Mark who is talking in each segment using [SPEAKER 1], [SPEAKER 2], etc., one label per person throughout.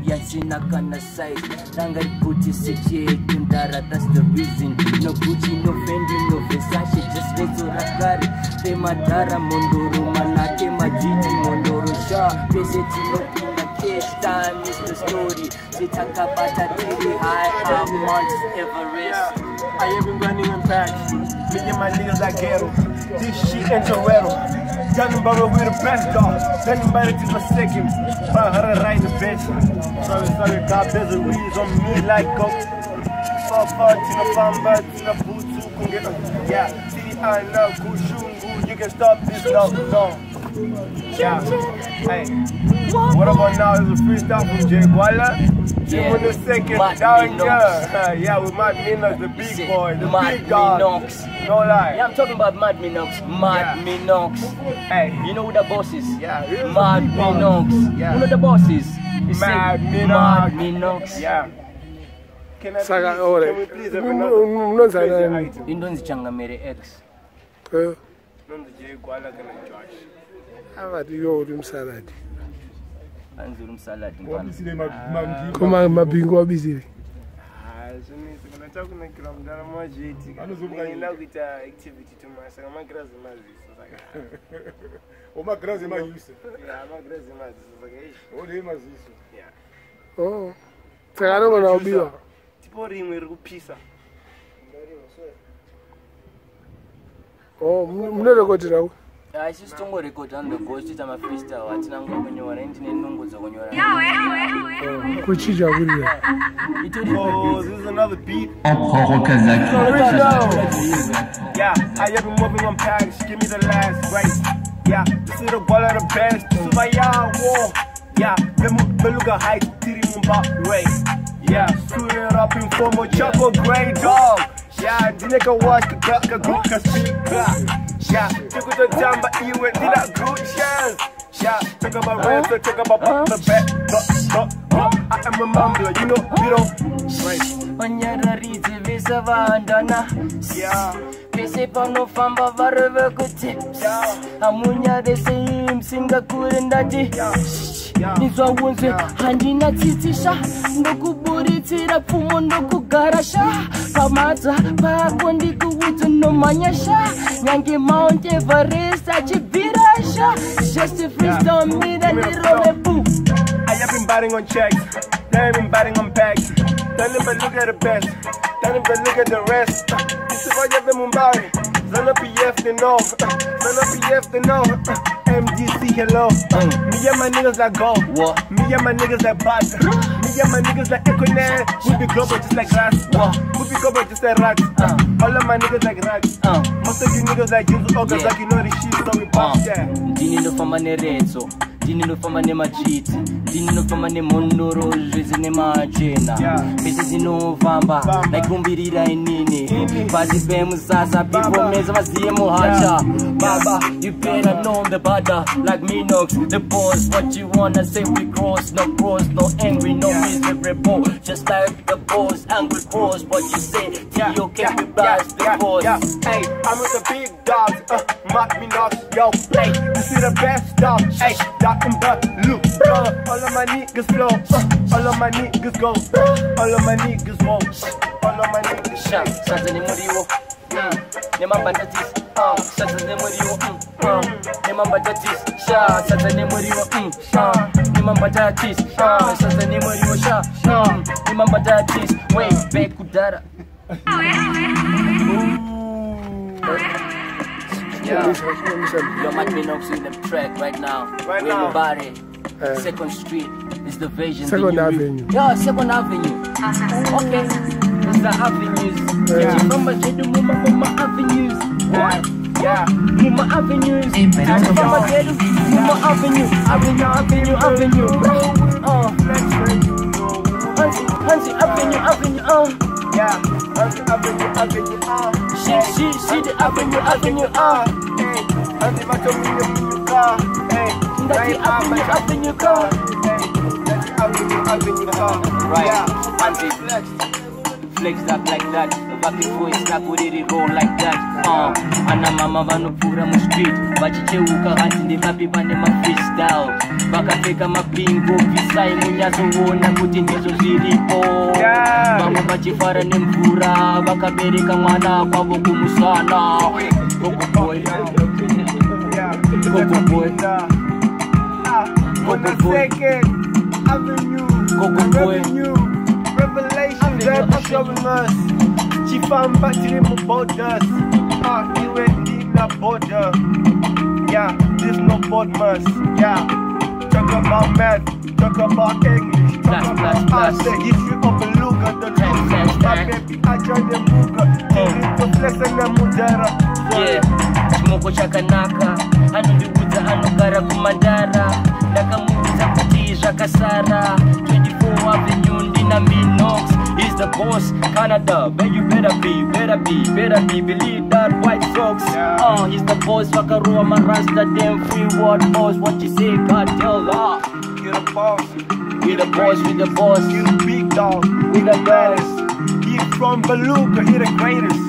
[SPEAKER 1] Yansina kana size. Ranga booty situation, that's the reason. No Gucci, no Fendi, no Versace, just Rezo Rakari. Te Madara, Mondoro, Manake, Majiti, Mondoro, Shah. Peseti, no Pina, Cash time is the story. Sitaka Bata, Tiri, high, Mount Everest.
[SPEAKER 2] I have been running in packs. Me and my niggas like ghetto. This shit ain't Toretto. Changamire with the best dog. Then Mbare to the second. Harare the best. Sorry, God, there's a reason on me like go. So far, Tina Bamba, Tina Bootu, Kungeta. Yeah, see, I know, Kushungu, you can stop this dog, no. Yeah, hey. What about now? It's a freestyle from Gwala. Yeah, in the second, down here. Yeah, with Mad Minox, the big boy, the big dog. No lie.
[SPEAKER 1] Yeah, I'm talking about Mad Minox. Mad Minox.
[SPEAKER 2] Hey,
[SPEAKER 1] you know who the boss is?
[SPEAKER 2] Yeah,
[SPEAKER 1] Mad Minox.
[SPEAKER 2] Yeah.
[SPEAKER 1] You know the boss is?
[SPEAKER 2] Mad
[SPEAKER 1] Minox.
[SPEAKER 2] Yeah. Can we please have
[SPEAKER 1] Indonzi Changamire X.
[SPEAKER 2] Gwala can Josh.
[SPEAKER 3] How about you salad?
[SPEAKER 1] Anzuru salad.
[SPEAKER 3] Come mabingo busy.
[SPEAKER 2] Activity to myself. My grass
[SPEAKER 3] oh, Tyre gonna be a oh, never go to know.
[SPEAKER 1] I just don't record on the ghost of my freestyle. I think when you are entering Nungus when you are.
[SPEAKER 3] Which is your video?
[SPEAKER 2] Oh, this is another beat.
[SPEAKER 4] Yeah,
[SPEAKER 2] I have been moving on packs. Give me the last race. Yeah, this is the ball of the best. This is my war. Yeah, Beluga height, Tirimumba race. Yeah, screw it up in form of chocolate grey dog. Yeah, didn't watch the group speak. Yeah, took the jamba, you went to that good chance. Yeah, talk about rest, talk about the back. I am a mumbler, you know, we don't race.
[SPEAKER 1] On your reads, Visa Vandana.
[SPEAKER 2] Yeah.
[SPEAKER 1] Pesepano Famba Vareva good tips. Amunya the same Singapore and Daddy. Nizwa wunze handina titisha ndokuburi tira pumo ndokugarasha pamaza pakondi kuwutu no manyasha nyange Mount Everest achibirasha just a freestyle me that little boo.
[SPEAKER 2] I have been batting on checks, then I've been batting on packs. Then if I look at the best, then if I look at the rest. This is why you have been Mbare. Zana PF the no, Zana PF the no. MDC hello. Me and my niggas like go.
[SPEAKER 1] What?
[SPEAKER 2] Me and my niggas like bad. Me and my niggas like Econet. We be global just like grass. We be global just like rats. All of my niggas like rats. Most of you niggas like Jesus August, like you know the shit, so we bounce that.
[SPEAKER 1] Dini no fama ne rezo, dini no fama ne majiti, dini no fama ne monoro, jezi ne majena. Pese zino vamba, like kumbirira inini. Bazi bemu sasa, people meza vazie mohacha. Baba, you better know the bada, like Minox, the boss. What you wanna say, we cross, no angry, no miserable. Just like the boss, angry boss. What you say, you can be blast the boss.
[SPEAKER 2] Hey, I'm with the big dogs, Mark me knock, yo, play. This is the best dog, hey, Doc and Buck, look, all of my niggas flow, all of my niggas go, all of my niggas won't, all of my niggas
[SPEAKER 1] shot. Shots in the Murehwa, Nemamba Datis, shots in the Murehwa, Nemamba Datis, shots in the Murehwa, Nemamba Datis, shots in the Murehwa, Nemamba Datis, wait, back Kuda. Yeah, your Mad Minox in the track right now. We're in Mbare, 2nd Street is the vision.
[SPEAKER 3] 2nd Avenue.
[SPEAKER 1] Yeah, 2nd Avenue. Okay, it's the avenues. Yeah, Mama avenues. What?
[SPEAKER 2] Yeah,
[SPEAKER 1] Mama avenues. Mama avenue. Hansi avenue.
[SPEAKER 2] Yeah, avenue.
[SPEAKER 1] She the avenue.
[SPEAKER 2] Hey, that's
[SPEAKER 1] avenue car.
[SPEAKER 2] Hey, that's avenue car.
[SPEAKER 1] Right.
[SPEAKER 2] Yeah,
[SPEAKER 1] Hansi flex up like that. vape voice rako riri roll like that. Ana mama vanopfuura mustreet vachicheuka hanzi ndevape pane mafreestyle vakapfeka mapingo visai munyatsoona kuti ndizvo zviripo vamwe vachifara nemvura vakabereka mwana kwavo kumusana. Gogoboy
[SPEAKER 2] Revelations that are showing us. Chimimba tiri borders. You ain't need no border. Yeah, there's no borders. Yeah, talk about math, talk about English, talk about the history of the Luga, the truth. My baby, I joined the Muga. The blessing of Wedzera.
[SPEAKER 1] Yeah, chimoko chakanaka. Anondiudza anogara kumandara. Ndakamuudza kuti zvakasara. 24 Avenue ndina Minox. He's the boss, Canada. Man, you better be. Believe that White Sox. He's the boss, Vakaroa Marasta, damn free word boss. What you say, God tell her.
[SPEAKER 2] You're the boss.
[SPEAKER 1] We the boss.
[SPEAKER 2] You the big dog. We the baddest. He from Beluga, he the greatest.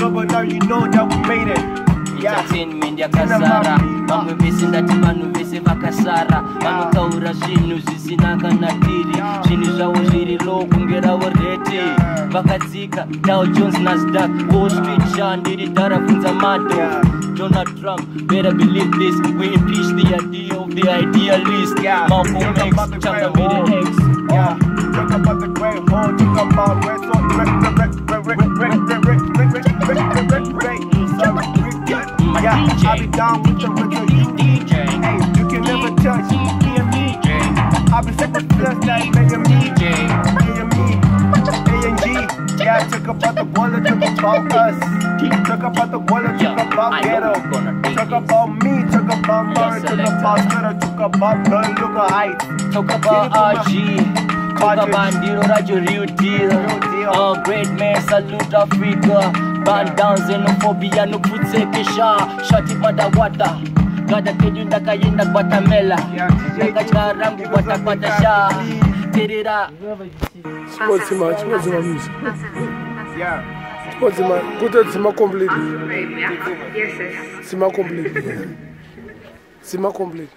[SPEAKER 2] No, but now you know that we made it.
[SPEAKER 1] Entertainment yakazara vamwe vese ndati vanhu vese vakasara vanotaura zvinhu zvisina kana tiri zvinhu zvavo zviri low kunge ravo rete vakadzika Dow Jones Nasdaq Wall Street ndiri darabvunza Mado Donald Trump better believe this we impeach the idea of the idealist Malcolm X Changamire X
[SPEAKER 2] talk about the great hole talk about I be down with the DJ. Hey, you can never touch me and me. I be sick with plus like me and me. A&G. Yeah, talk about the Gwala, talk about us. Talk about the Gwala, talk about ghetto. Talk about me, talk about Mbare, talk about Kuda, talk about Beluga Heights.
[SPEAKER 1] Talk about RG. Talk about Nito, that's your real deal. Great man, salute Africa. Ban down xenophobia no kutsekesha shati padawata gada kedu ndakayenda kwatamela ndakacharangu kwatapatasha terera
[SPEAKER 3] What's my music?
[SPEAKER 2] Yeah.
[SPEAKER 3] What's my good Sima complete?
[SPEAKER 4] Yes.
[SPEAKER 3] Sima complete.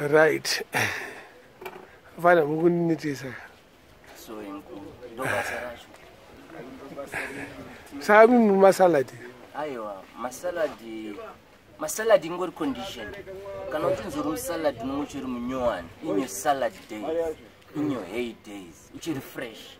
[SPEAKER 3] Right. Vana mukunitisa.
[SPEAKER 1] So ndo basarasho
[SPEAKER 3] Sabi masaladi.
[SPEAKER 1] Aiwa, masaladi ngori condition. Kana utinzuru salad nomuchiri munyowani, inyo salad days, inyo heydays, uchiri fresh.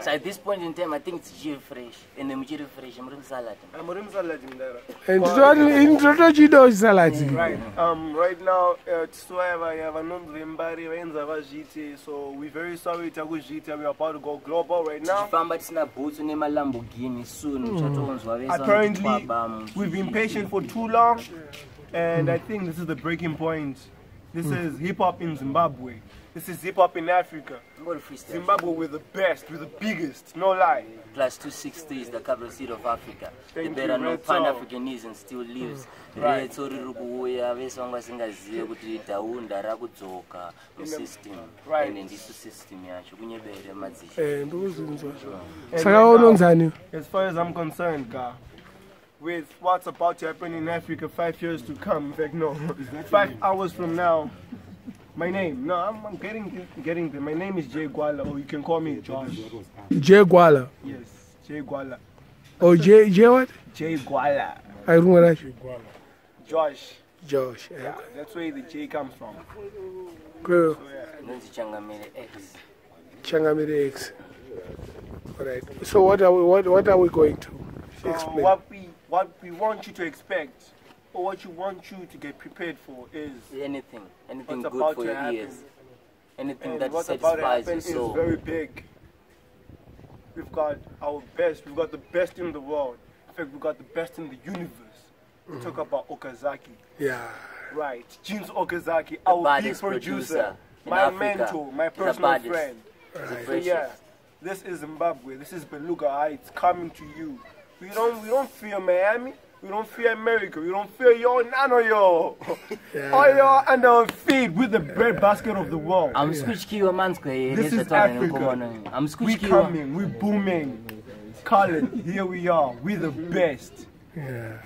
[SPEAKER 1] So at this point in time, I think it's chiri fresh, and then muchiri fresh, murim salad.
[SPEAKER 2] Murim salad Ndara.
[SPEAKER 3] And introduce salad.
[SPEAKER 2] Right. Right now, so I have a Mbare, so we're very sorry to Ajita. We're about to go global right now. Apparently, we've been patient for too long, and I think this is the breaking point. This is hip hop in Zimbabwe. This is hip hop in Africa. Zimbabwe, we're the best, we're the biggest, no lie.
[SPEAKER 1] Plus 260 is the capital city of Africa. The better know Pan-Africanism still lives. Right. Right. And this system,
[SPEAKER 2] as far as I'm concerned, with what's about to happen in Africa 5 years to come, in fact, no, 5 hours from now, my name, no, I'm getting there. My name is Gwala, or you can call me Josh.
[SPEAKER 3] Gwala?
[SPEAKER 2] Yes, Gwala.
[SPEAKER 3] Oh, J what?
[SPEAKER 2] Gwala.
[SPEAKER 3] I remember that.
[SPEAKER 2] Josh.
[SPEAKER 3] Yeah,
[SPEAKER 2] that's where the J comes from.
[SPEAKER 3] Cool.
[SPEAKER 2] So,
[SPEAKER 3] Changamire X. Alright. So what are we going to explain?
[SPEAKER 2] What we want you to expect, or what you want you to get prepared for, is
[SPEAKER 1] anything good for your ears, anything that satisfies your soul.
[SPEAKER 2] Is very big. We've got our best. We've got the best in the world. In fact, we've got the best in the universe. We talk about Okazaki.
[SPEAKER 3] Yeah.
[SPEAKER 2] Right. James Okazaki, our big producer, my Africa, mentor, my personal friend.
[SPEAKER 3] Right.
[SPEAKER 2] So yeah, this is Zimbabwe. This is Beluga Heights coming to you. We don't fear Miami. We don't fear America. We don't fear y'all, none of y'all. All y'all under our feet with the bread basket of the world.
[SPEAKER 1] I'm squishkiwa manskwe.
[SPEAKER 2] This is Africa.
[SPEAKER 1] I'm
[SPEAKER 2] We coming. We booming. Call it. Here we are. We the best.
[SPEAKER 3] Yeah.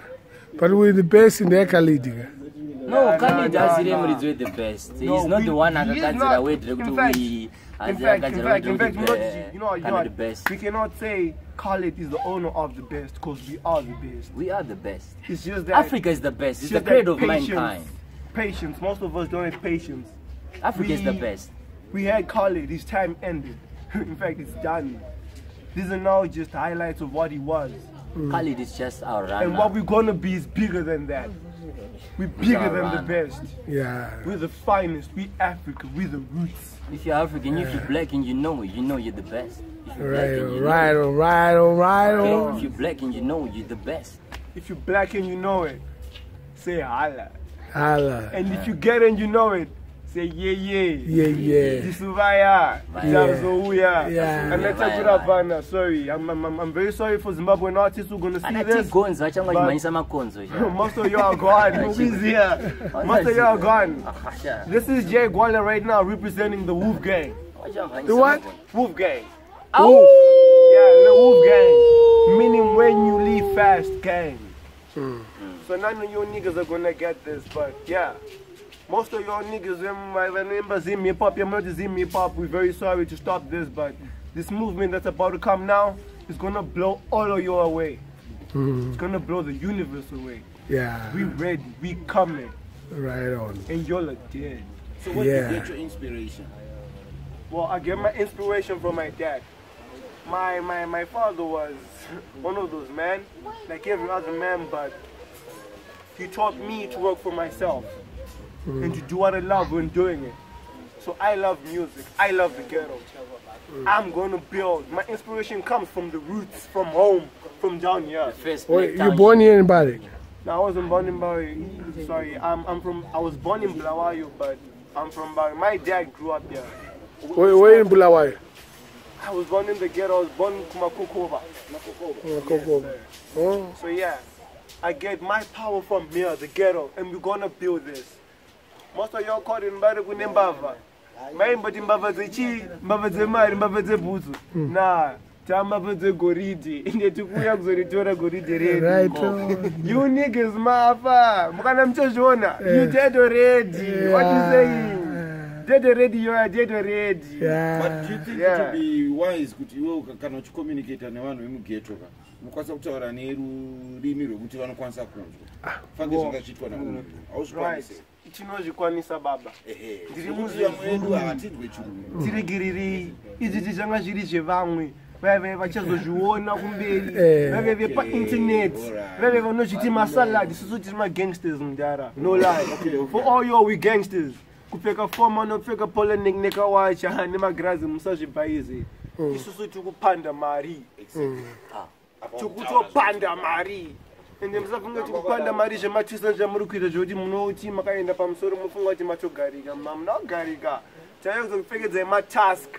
[SPEAKER 3] But we're the best in the Khalid.
[SPEAKER 1] No, Khalid does the best. He's not the one who got the way to be.
[SPEAKER 2] In fact, you know, the best. We cannot say Khalid is the owner of the best because we are the best.
[SPEAKER 1] We are the best.
[SPEAKER 2] It's just that
[SPEAKER 1] Africa is the best. It's the credo of mankind.
[SPEAKER 2] Patience. Most of us don't have patience.
[SPEAKER 1] Africa is the best.
[SPEAKER 2] We had Khalid. His time ended. In fact, it's done. These are now just highlights of what he was.
[SPEAKER 1] Khalid is just our runner.
[SPEAKER 2] And what we're gonna be is bigger than that. We're bigger than the best.
[SPEAKER 3] Yeah.
[SPEAKER 2] We're the finest. We Africa. We're the roots.
[SPEAKER 1] If you're African, if you're black and you know you're the best.
[SPEAKER 3] Right.
[SPEAKER 1] If you're black and you know you're the best.
[SPEAKER 2] If you're black and you know it, say holla.
[SPEAKER 3] Holla.
[SPEAKER 2] And if you get it and you know it, say yeah. Disuvaya.
[SPEAKER 3] Yeah.
[SPEAKER 2] And let's talk about Havana. Sorry, I'm very sorry for Zimbabwean artists who are gonna see this. But most of you are gone. Who's here? Most of you are gone. This is Jay Gwala right now representing the Wolf Gang.
[SPEAKER 3] The what?
[SPEAKER 2] Wolf Gang.
[SPEAKER 3] Oh.
[SPEAKER 2] Yeah, the Wolf Gang. Meaning when you leave fast gang. So none of you niggas are gonna get this, but yeah. Most of y'all niggas, remember Zim Hip Hop, Zim Hip Hop, we're very sorry to stop this, but this movement that's about to come now is gonna blow all of you away. It's gonna blow the universe away.
[SPEAKER 3] Yeah.
[SPEAKER 2] We ready, we coming.
[SPEAKER 3] Right on.
[SPEAKER 2] And y'all are dead.
[SPEAKER 5] So where did you get your inspiration?
[SPEAKER 2] Well, I get my inspiration from my dad. My father was one of those men, like every other man, but he taught me to work for myself. And to do what I love when doing it. So I love music. I love the ghetto. I'm gonna build. My inspiration comes from the roots, from home, from down here.
[SPEAKER 3] Wait, you born here in Mbare?
[SPEAKER 2] No, I wasn't born in Mbare. Sorry, I was born in Bulawayo, but I'm from Mbare. My dad grew up here.
[SPEAKER 3] Where in Bulawayo?
[SPEAKER 2] I was born in the ghetto. I was born in Kumakokova.
[SPEAKER 3] Oh.
[SPEAKER 2] So yeah, I get my power from here, the ghetto, and we're gonna build this. Most of y'all caught in Mbare kune mbava. Maimbati mbava zechi, mbava zemari, mbava zebutsu. Nah, mbava zegoridi. Inde tikuya kuzoritora goridi ready.
[SPEAKER 3] Right.
[SPEAKER 2] You niggas mafa. Mukana mchozona. You dead already. What you saying? Dead already, you are dead already.
[SPEAKER 3] Yeah.
[SPEAKER 5] But do you think it would be wise kuti iwe kana uchicommunicate nevanhu vemughetto ka mukwanisa kutaura nerurimi rwekuti vanokwanisa kunzwa fange zvangachitwa namunhu hauzvikwanise
[SPEAKER 2] tinozvikwanisa baba ndiri
[SPEAKER 5] muzvamwedu hatidwe chirungu
[SPEAKER 2] tiregererei izvi zvichanga zviri zvevamwe vave vachazozviona kumberi vave vepainternet vave vanozviti masalad isusu tiri magangsters mudara no lie for all yo we gangsters kupfeka foma nopfeka polo nekawacha nemagrazi musazvibhaize isusu tiri kupanda mari tikutopanda mari ende musafunga kuti kupanda mari zvematisa zvamuri kuita zvekuti munoti makaenda pamusoro mufunga kuti matogarika munagarika chaiyo kuzopfekedzai matask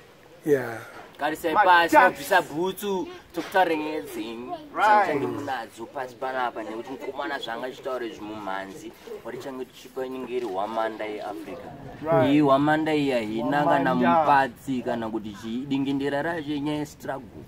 [SPEAKER 1] garisai pasi mabvisa bhutsu tokutaura ngedzing change munadzo pasi panapa nekuti mukomana zvanga chitaure zvimumhanzi wari change tichipa inenge iri hwamanda yeafrica iyi hwamanda iyi haina kana mupatsi kana kuti chidingendera racho nyaya yestruggle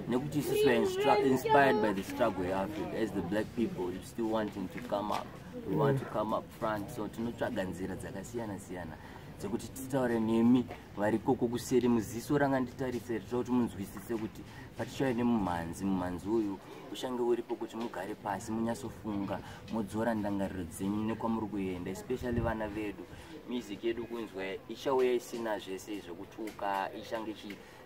[SPEAKER 1] nekuti isusu were inspired by the struggle yeafrica as the black people still wanting to come up. We want to come up front, so tinotsvaga nzira dzakasiyana siyana dzekuti titaure nemi vari koko kuseri muziso ranga nditarise kuti munzwisise kuti patichauya nemumhanzi uyu uchange uripo kuti mugare pasi munyatsofunga modzora ndangariro dzenyu nekwamuri kuenda, especially vana vedu. Music yedu kunzwa ichauya isina zvese zvokutuka, ichange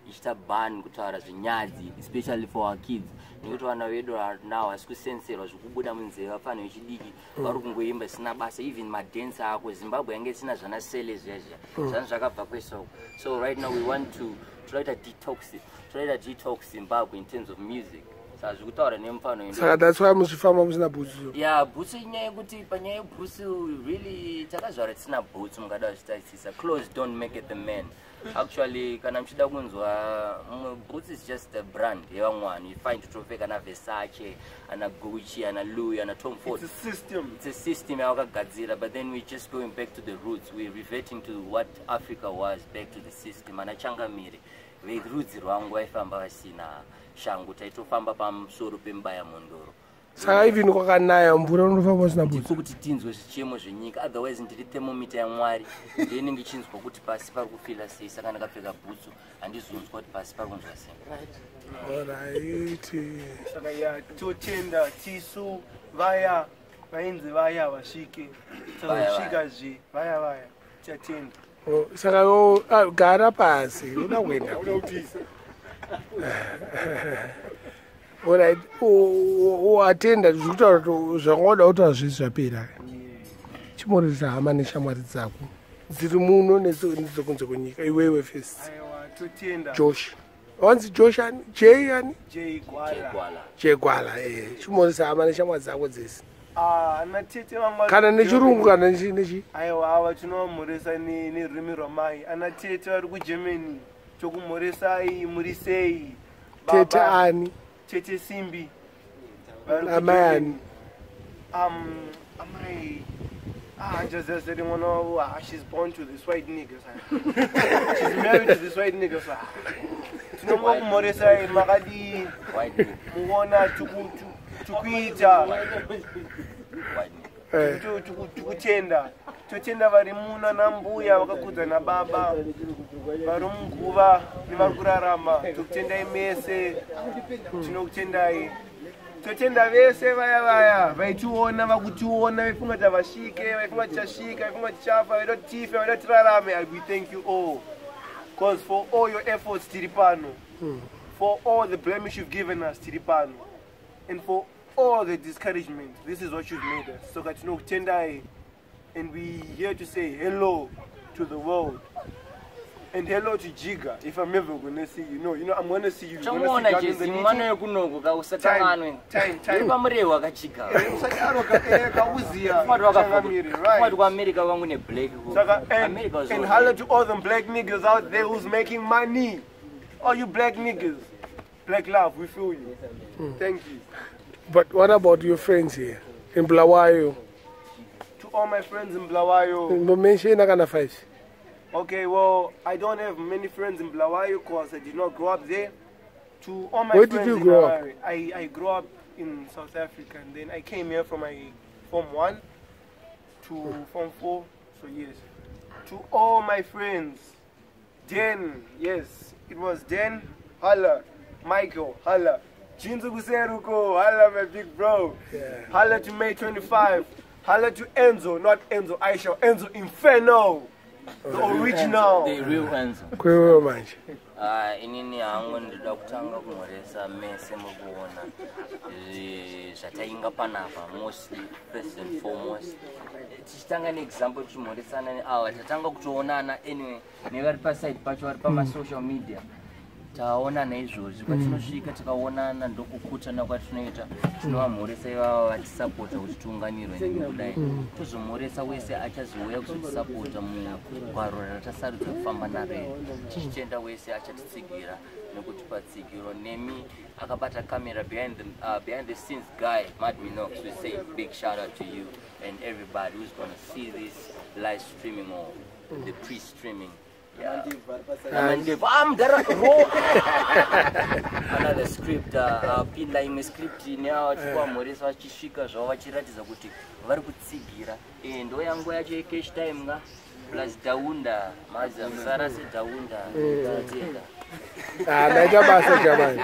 [SPEAKER 1] ichita ban kutaura zvinyadzi, especially for our kids. Nekuti vana vedu now asi kusenserwa zvikubuda munzeve vafana vechidiki vari kungoimba isina basa. Even madance ako Zimbabwe yange isina zvana sele zvezha zvanhu zvakabva kwesoko. So right now we want to try to detox Zimbabwe in terms of music. Sazvukutaura nemufano ino.
[SPEAKER 3] Saka that's why musifamba musina boots.
[SPEAKER 1] Yeah, boots inyaya yekuti panyaya boots really takazvara tisina boots mukada zvitarisa. Clothes don't make it the man. Actually, kana mchida kunzwa boots is just a brand yevamwani. You find topfeka na Versace, ana Gucci, ana Louis, ana Tom Ford.
[SPEAKER 2] It's a system.
[SPEAKER 1] It's a system yakagadzira, but then we're just going back to the roots. We're reverting to what Africa was, back to the system. Ana Changamire, verudzi rwangu vaifamba vasina shangu, taitofamba pamusoro pembaya mondoro.
[SPEAKER 3] Saka even kwakanaya mvura unofamba usina boots.
[SPEAKER 1] Kuti tinzwe zvichemo zvenyika, otherwise ndiri thermometer yaMwari. Ndinenge ndichinzwa kuti pasi pari kufila sei, saka ndakapfeka bhutsu handizonzwa kuti pasi pari kunzwa sei.
[SPEAKER 3] Alright.
[SPEAKER 2] Saka ya totenda tisu vaya vainzi vaya vasvike. Saka vasvika zve vaya chatenda.
[SPEAKER 3] Saka gara pasi uda kuenda. Alright, attenda zvekutaura kuti zvangoda kuti hazvizvapera. Chimoresa hama neshamwari dzako dziri muno nedzikunze kwenyika iwewe first.
[SPEAKER 2] Aiwa totenda.
[SPEAKER 3] Josh. Wanzi Josh ani? J ani?
[SPEAKER 2] J Gwala.
[SPEAKER 3] J Gwala chimoresa hama neshamwari dzako dzese.
[SPEAKER 2] Anatete vamwe
[SPEAKER 3] kana nechirungu kana nechi.
[SPEAKER 2] Aiwa ava tinomhoresa nerurimi rwamai. Anatete vari kuGermany chokumhoresai murisei.
[SPEAKER 3] Tete ani?
[SPEAKER 2] Tete Simbi.
[SPEAKER 3] Amai.
[SPEAKER 2] Amai. Just said one of she's born to this white nigga. She's married to this white nigga. Tinomo kumoresa makadi muona tukuita tukutenda totenda vari muna nambuya vakakudza nababa vari munguva nevari kurarama tokutendai mese tinokutendai totenda vese vaya vaitiona vakutiona vaifunga kuti havasvike vaifunga tichasvika vaifunga tichafa vaida tife vaida tirarame. We thank you all because for all your efforts tiri pano, for all the blemish you've given us tiri pano, and for all the discouragement. This is what you've made us. So that tinokutendai, and we here to say hello to the world. And hello to Jiga. If I'm ever gonna see you, no, I'm gonna see you.
[SPEAKER 1] Time. Murehwa kachika.
[SPEAKER 2] And hello to all them black niggas out there who's making money. All you black niggas. Black love, we feel you. Thank you.
[SPEAKER 3] But what about your friends here in Bulawayo?
[SPEAKER 2] To all my friends in Bulawayo. Okay, well, I don't have many friends in Bulawayo because I did not grow up there. To all my
[SPEAKER 3] Where
[SPEAKER 2] friends
[SPEAKER 3] did you
[SPEAKER 2] in
[SPEAKER 3] grow
[SPEAKER 2] Bulawayo,
[SPEAKER 3] up?
[SPEAKER 2] I grew up in South Africa, and then I came here from my Form 1 to Form 4, so yes. To all my friends, Dan, yes, it was Dan, holla, Michael, holla, Jinzu Guseruko, holla my big bro, holla to May 25, holla to Enzo, not Enzo Aisha, Enzo Inferno. The original.
[SPEAKER 1] The real answer.
[SPEAKER 3] Kwewe manje.
[SPEAKER 1] Inini hangu ndida kutanga kumhoresa mese mukuona zvatainga panapa, mostly first and foremost. Tichitanga neexample tichimhoresana neava tatanga kutoonana anyway nevari paside pacho vari pamasocial media. Taonana izvozvi kwatinosvika tikaonana ndokukutana kwatinoita tinovamhoresa ivava vatisapota kuti tiunganirwe nekudai tozomhoresa wese achazouya kuzotisapota mugwaro ratasarudza kufamba narero tichitenda wese achatitsigira nekutipa tsigiro. Nemi akabata camera behind the scenes guy Mad Minox, we say big shout out to you and everybody who's gonna see this live streaming or the pre-streaming. Yeah. Another script pinda imwe script ineawo chikwamhoresa vachisvika zvavo vachiratidza kuti vari kutsigira ndo yangu yacho yecash time nga plus daunda maza musara sedaunda tenda
[SPEAKER 3] naita basa jamani.